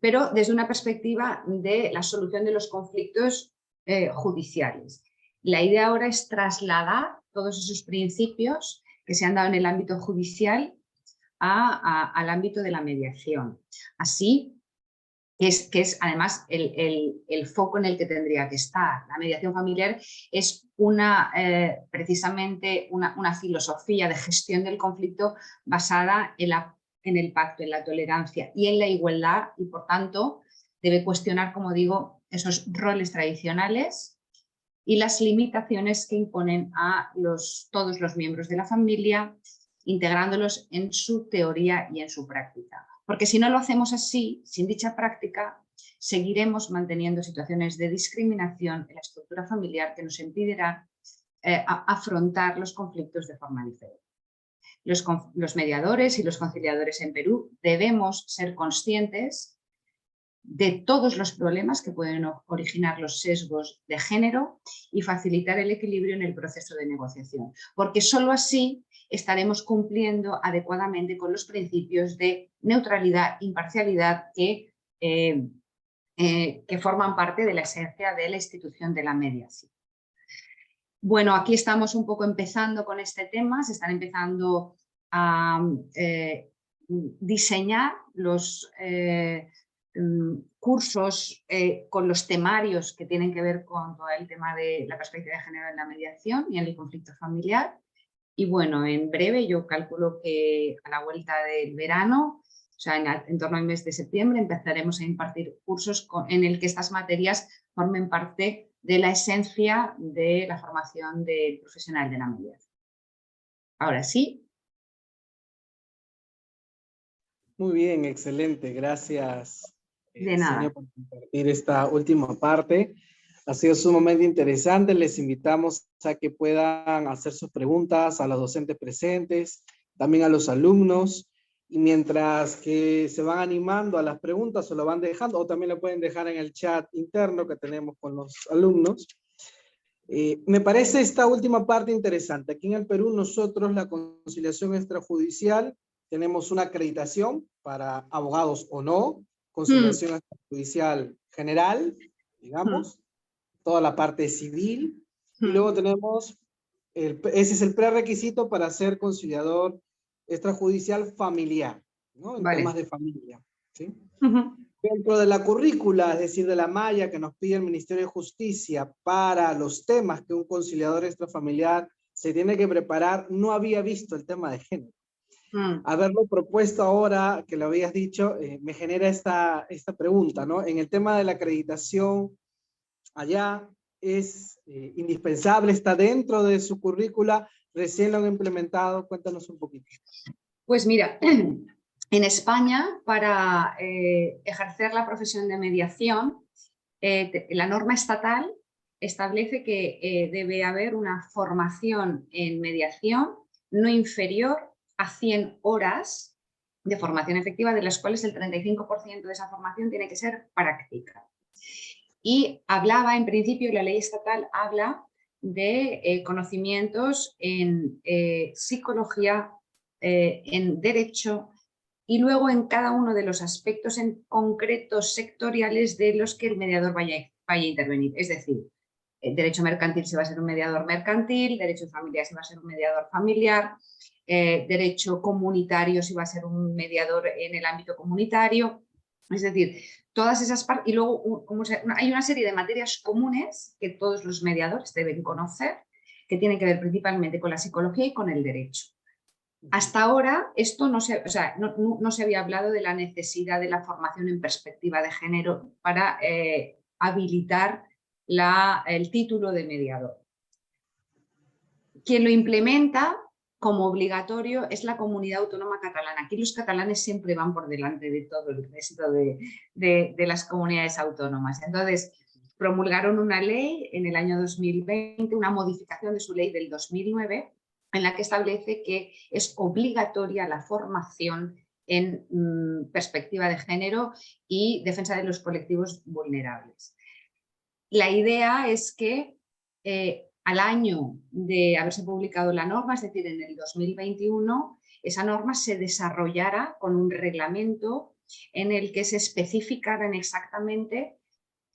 pero desde una perspectiva de la solución de los conflictos judiciales. La idea ahora es trasladar todos esos principios que se han dado en el ámbito judicial al ámbito de la mediación. Así que es además el foco en el que tendría que estar. La mediación familiar es precisamente una filosofía de gestión del conflicto basada en el pacto, en la tolerancia y en la igualdad, y por tanto debe cuestionar, como digo, esos roles tradicionales y las limitaciones que imponen a todos los miembros de la familia, integrándolos en su teoría y en su práctica. Porque si no lo hacemos así, sin dicha práctica, seguiremos manteniendo situaciones de discriminación en la estructura familiar que nos impedirán afrontar los conflictos de forma diferente. Los mediadores y los conciliadores en Perú debemos ser conscientes de todos los problemas que pueden originar los sesgos de género y facilitar el equilibrio en el proceso de negociación, porque solo así estaremos cumpliendo adecuadamente con los principios de neutralidad e imparcialidad que forman parte de la esencia de la institución de la mediación. Bueno, aquí estamos un poco empezando con este tema, se están empezando a diseñar los cursos con los temarios que tienen que ver con todo el tema de la perspectiva de género en la mediación y en el conflicto familiar. Y bueno, en breve yo calculo que a la vuelta del verano, o sea, en torno al mes de septiembre, empezaremos a impartir cursos en el que estas materias formen parte de la esencia de la formación del profesional de la mediación. Ahora sí. Muy bien, excelente. Gracias, De nada. Sonia, por compartir esta última parte. Ha sido sumamente interesante. Les invitamos a que puedan hacer sus preguntas a los docentes presentes, también a los alumnos. Y mientras que se van animando a las preguntas o lo van dejando, o también lo pueden dejar en el chat interno que tenemos con los alumnos. Me parece esta última parte interesante. Aquí en el Perú nosotros la conciliación extrajudicial tenemos una acreditación para abogados o no, conciliación extrajudicial general, digamos, toda la parte civil, y luego tenemos, ese es el prerequisito para ser conciliador extrajudicial familiar, ¿no? En temas de familia, ¿sí? Dentro de la currícula, es decir, de la malla que nos pide el Ministerio de Justicia para los temas que un conciliador extrafamiliar se tiene que preparar, no había visto el tema de género. Haberlo propuesto ahora, que lo habías dicho, me genera esta pregunta, ¿no? En el tema de la acreditación allá? ¿Es indispensable? ¿Está dentro de su currícula? ¿Recién lo han implementado? Cuéntanos un poquito. Pues mira, en España, para ejercer la profesión de mediación, la norma estatal establece que debe haber una formación en mediación no inferior a 100 horas de formación efectiva, de las cuales el 35% de esa formación tiene que ser práctica. Y hablaba, en principio, la ley estatal habla de conocimientos en psicología, en derecho y luego en cada uno de los aspectos en concretos sectoriales de los que el mediador vaya a intervenir. Es decir, derecho mercantil si va a ser un mediador mercantil, derecho familiar si va a ser un mediador familiar, derecho comunitario si va a ser un mediador en el ámbito comunitario. Es decir, todas esas partes. Y luego hay una serie de materias comunes que todos los mediadores deben conocer, que tienen que ver principalmente con la psicología y con el derecho. Hasta ahora esto no se había hablado de la necesidad de la formación en perspectiva de género para habilitar el título de mediador. Quien lo implementa como obligatorio es la Comunidad Autónoma Catalana. Aquí los catalanes siempre van por delante de todo el resto de las comunidades autónomas. Entonces, promulgaron una ley en el año 2020, una modificación de su ley del 2009, en la que establece que es obligatoria la formación en perspectiva de género y defensa de los colectivos vulnerables. La idea es que al año de haberse publicado la norma, es decir, en el 2021, esa norma se desarrollara con un reglamento en el que se especificaran exactamente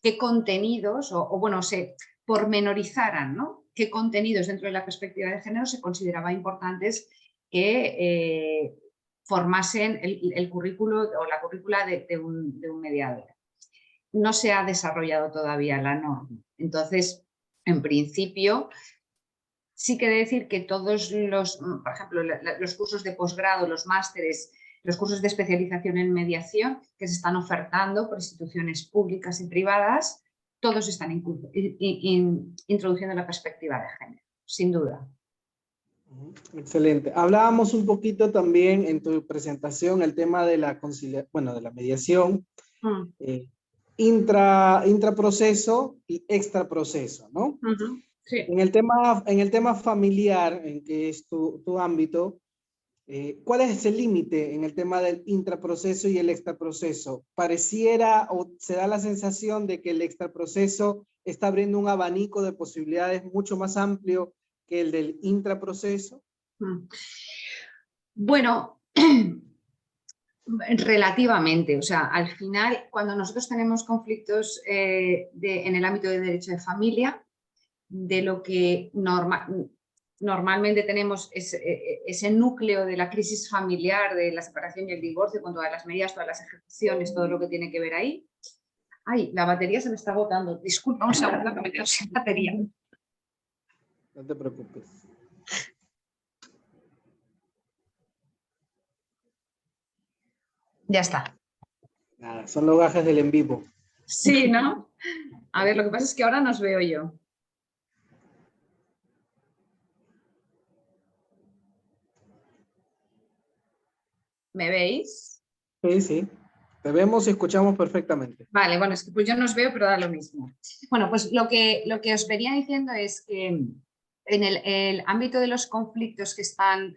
qué contenidos, se pormenorizaran, ¿no? Qué contenidos dentro de la perspectiva de género se consideraba importantes que formasen el currículo o la currícula de un mediador. No se ha desarrollado todavía la norma. Entonces, en principio, sí que decir que todos por ejemplo, los cursos de posgrado, los másteres, los cursos de especialización en mediación que se están ofertando por instituciones públicas y privadas, todos están introduciendo la perspectiva de género, sin duda. Excelente. Hablábamos un poquito también en tu presentación el tema de la mediación, intraproceso y extraproceso, ¿no? Sí. En el tema familiar, en que es tu ámbito, ¿cuál es el límite en el tema del intraproceso y el extraproceso? Pareciera o se da la sensación de que el extraproceso está abriendo un abanico de posibilidades mucho más amplio que el del intraproceso. Bueno, relativamente, o sea, al final, cuando nosotros tenemos conflictos en el ámbito de derecho de familia, de lo que normalmente tenemos ese núcleo de la crisis familiar, de la separación y el divorcio, con todas las medidas, todas las ejecuciones, todo lo que tiene que ver ahí. Ay, la batería se me está agotando. Disculpa un segundo que me quedo sin batería. No te preocupes. Ya está. Nada, son los gajes del en vivo. Sí, ¿no? A ver, lo que pasa es que ahora nos veo yo. ¿Me veis? Sí, sí. Te vemos y escuchamos perfectamente. Vale, bueno, es que pues yo no os veo, pero da lo mismo. Bueno, pues lo que os venía diciendo es que en el ámbito de los conflictos que están...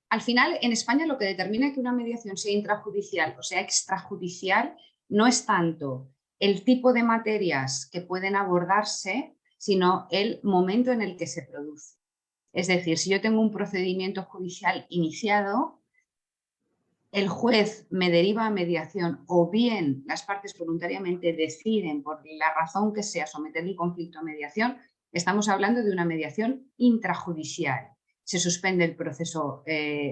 al final, en España lo que determina que una mediación sea intrajudicial o sea extrajudicial no es tanto el tipo de materias que pueden abordarse, sino el momento en el que se produce. Es decir, si yo tengo un procedimiento judicial iniciado, el juez me deriva a mediación o bien las partes voluntariamente deciden, por la razón que sea, someter el conflicto a mediación, estamos hablando de una mediación intrajudicial. Se suspende el proceso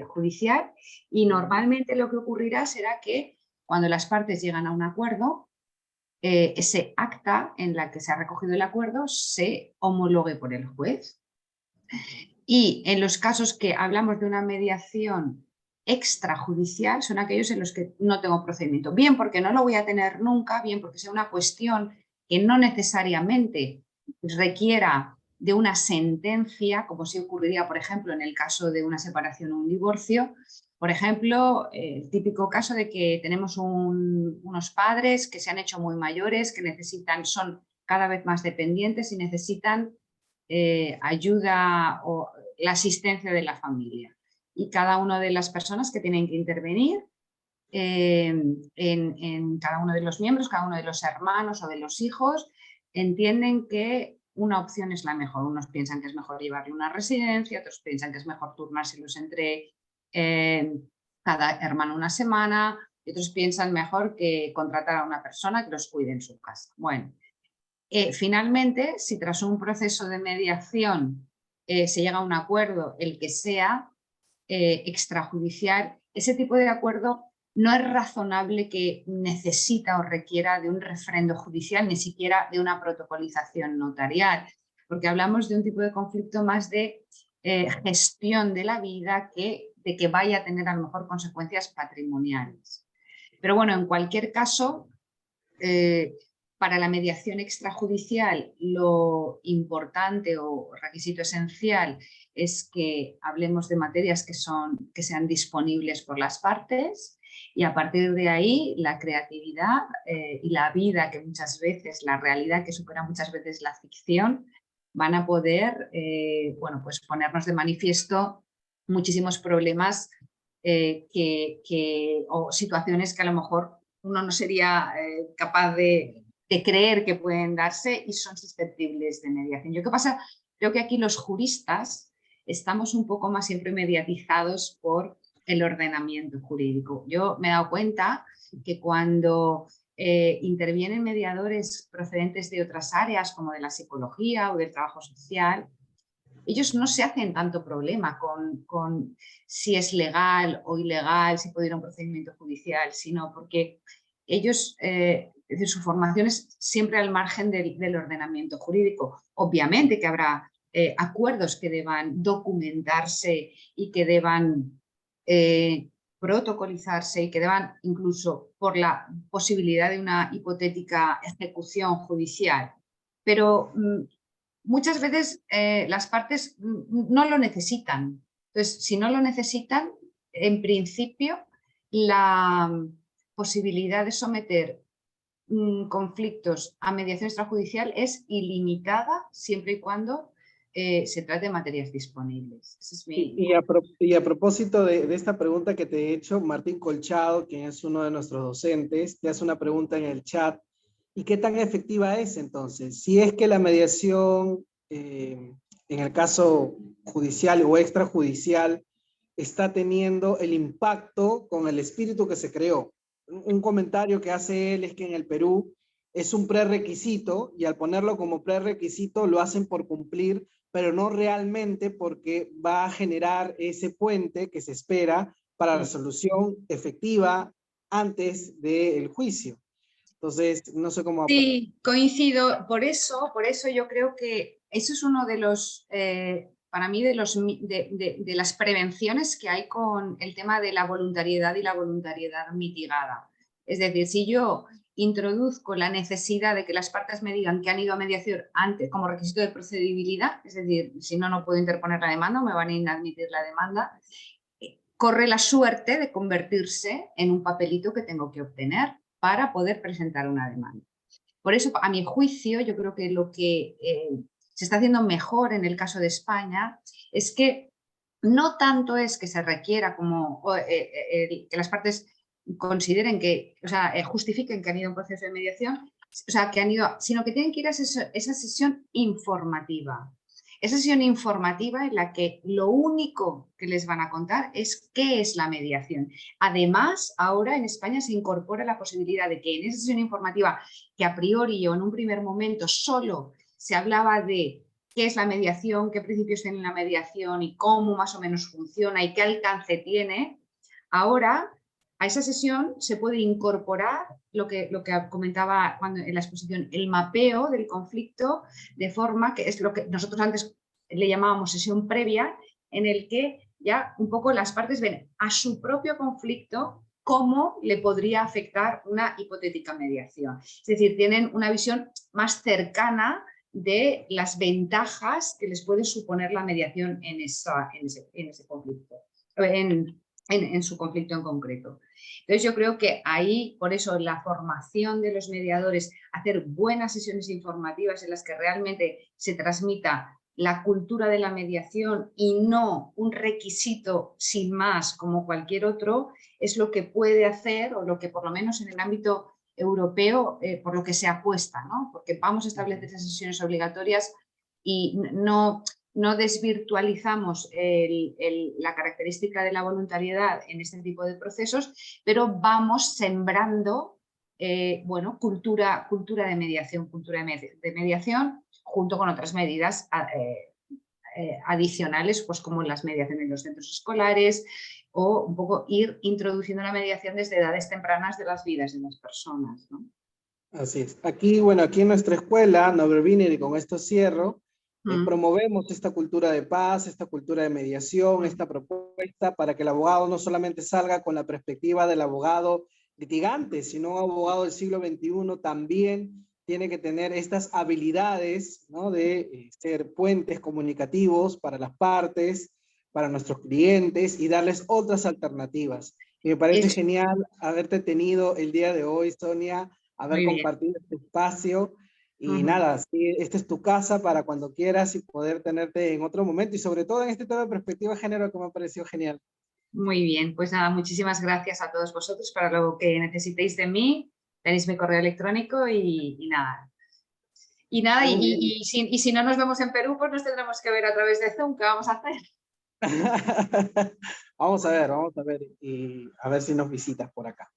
judicial y normalmente lo que ocurrirá será que cuando las partes llegan a un acuerdo, ese acta en la que se ha recogido el acuerdo se homologue por el juez. Y en los casos que hablamos de una mediación extrajudicial son aquellos en los que no tengo procedimiento, bien porque no lo voy a tener nunca, bien porque sea una cuestión que no necesariamente requiera de una sentencia, como sí ocurriría, por ejemplo, en el caso de una separación o un divorcio. Por ejemplo, el típico caso de que tenemos unos padres que se han hecho muy mayores, que son cada vez más dependientes y necesitan ayuda o la asistencia de la familia. Y cada una de las personas que tienen que intervenir en cada uno de los miembros, cada uno de los hermanos o de los hijos, entienden que una opción es la mejor. Unos piensan que es mejor llevarle a una residencia, otros piensan que es mejor turnárselos entre cada hermano una semana, y otros piensan mejor que contratar a una persona que los cuide en su casa. Bueno, finalmente, si tras un proceso de mediación se llega a un acuerdo, el que sea extrajudicial, ese tipo de acuerdo no es razonable que necesita o requiera de un refrendo judicial, ni siquiera de una protocolización notarial, porque hablamos de un tipo de conflicto más de gestión de la vida que de que vaya a tener a lo mejor consecuencias patrimoniales. Pero bueno, en cualquier caso, para la mediación extrajudicial lo importante o requisito esencial es que hablemos de materias que sean disponibles por las partes, y a partir de ahí la creatividad y la vida, que muchas veces, la realidad que supera muchas veces la ficción, van a poder bueno, pues ponernos de manifiesto muchísimos problemas o situaciones que a lo mejor uno no sería capaz de creer que pueden darse y son susceptibles de mediación. ¿Qué pasa? Creo que aquí los juristas estamos un poco más siempre mediatizados por el ordenamiento jurídico. Yo me he dado cuenta que cuando intervienen mediadores procedentes de otras áreas como de la psicología o del trabajo social, ellos no se hacen tanto problema con si es legal o ilegal, si puede ir a un procedimiento judicial, sino porque ellos, su formación es siempre al margen del ordenamiento jurídico. Obviamente que habrá acuerdos que deban documentarse y que deban protocolizarse y que deban, incluso por la posibilidad de una hipotética ejecución judicial. Pero muchas veces las partes no lo necesitan. Entonces, si no lo necesitan, en principio, la posibilidad de someter conflictos a mediación extrajudicial es ilimitada siempre y cuando se trate de materias disponibles. Ese es mi... y a propósito de esta pregunta que te he hecho, Martín Colchado, quien es uno de nuestros docentes, te hace una pregunta en el chat. ¿Y qué tan efectiva es entonces? Si es que la mediación, en el caso judicial o extrajudicial, está teniendo el impacto con el espíritu que se creó. Un comentario que hace él es que en el Perú es un prerequisito, y al ponerlo como prerequisito lo hacen por cumplir, pero no realmente porque va a generar ese puente que se espera para resolución efectiva antes del juicio. Entonces, no sé cómo... Sí, coincido. Por eso yo creo que eso es uno de los, para mí, de las prevenciones que hay con el tema de la voluntariedad y la voluntariedad mitigada. Es decir, si yo introduzco la necesidad de que las partes me digan que han ido a mediación antes como requisito de procedibilidad, es decir, si no, no puedo interponer la demanda o me van a inadmitir la demanda, corre la suerte de convertirse en un papelito que tengo que obtener para poder presentar una demanda. Por eso, a mi juicio, yo creo que lo que se está haciendo mejor en el caso de España es que no tanto es que se requiera como que las partes consideren que, o sea, justifiquen que han ido a un proceso de mediación, o sea, que han ido, sino que tienen que ir a esa sesión informativa. Esa sesión informativa en la que lo único que les van a contar es qué es la mediación. Además, ahora en España se incorpora la posibilidad de que en esa sesión informativa, que a priori o en un primer momento solo se hablaba de qué es la mediación, qué principios tiene la mediación y cómo más o menos funciona y qué alcance tiene, ahora a esa sesión se puede incorporar lo que comentaba en la exposición, el mapeo del conflicto, de forma que es lo que nosotros antes le llamábamos sesión previa, en el que ya un poco las partes ven a su propio conflicto cómo le podría afectar una hipotética mediación. Es decir, tienen una visión más cercana de las ventajas que les puede suponer la mediación en ese conflicto, en su conflicto en concreto. Entonces yo creo que ahí, por eso, la formación de los mediadores, hacer buenas sesiones informativas en las que realmente se transmita la cultura de la mediación y no un requisito sin más como cualquier otro, es lo que puede hacer, o lo que por lo menos en el ámbito europeo, por lo que se apuesta, ¿no? Porque vamos a establecer esas sesiones obligatorias y no desvirtualizamos la característica de la voluntariedad en este tipo de procesos, pero vamos sembrando bueno, cultura de mediación, junto con otras medidas adicionales, pues como las mediaciones en los centros escolares, o un poco ir introduciendo la mediación desde edades tempranas de las vidas de las personas, ¿no? Así es. Aquí, bueno, aquí en nuestra escuela, Norberviner, y con esto cierro, promovemos esta cultura de paz, esta cultura de mediación, esta propuesta para que el abogado no solamente salga con la perspectiva del abogado litigante, sino un abogado del siglo XXI también tiene que tener estas habilidades, ¿no? De ser puentes comunicativos para las partes, para nuestros clientes y darles otras alternativas. Y me parece genial haberte tenido el día de hoy, Sonia, haber compartido este espacio. Y nada, sí, esta es tu casa para cuando quieras y poder tenerte en otro momento, y sobre todo en este tema de perspectiva de género que me ha parecido genial. Muy bien, pues nada, muchísimas gracias a todos vosotros. Para lo que necesitéis de mí, tenéis mi correo electrónico y nada. Y nada, y si no nos vemos en Perú, pues nos tendremos que ver a través de Zoom. ¿Qué vamos a hacer? Vamos a ver y a ver si nos visitas por acá.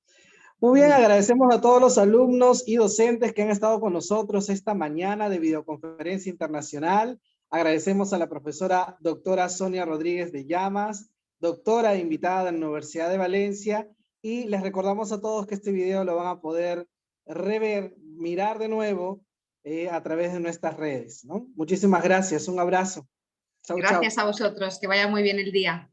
Muy bien, agradecemos a todos los alumnos y docentes que han estado con nosotros esta mañana de videoconferencia internacional. Agradecemos a la profesora doctora Sonia Rodríguez de Llamas, doctora invitada de la Universidad de Valencia, y les recordamos a todos que este video lo van a poder rever, mirar de nuevo a través de nuestras redes, ¿no? Muchísimas gracias, un abrazo. Chau, Gracias chau. a vosotros, que vaya muy bien el día.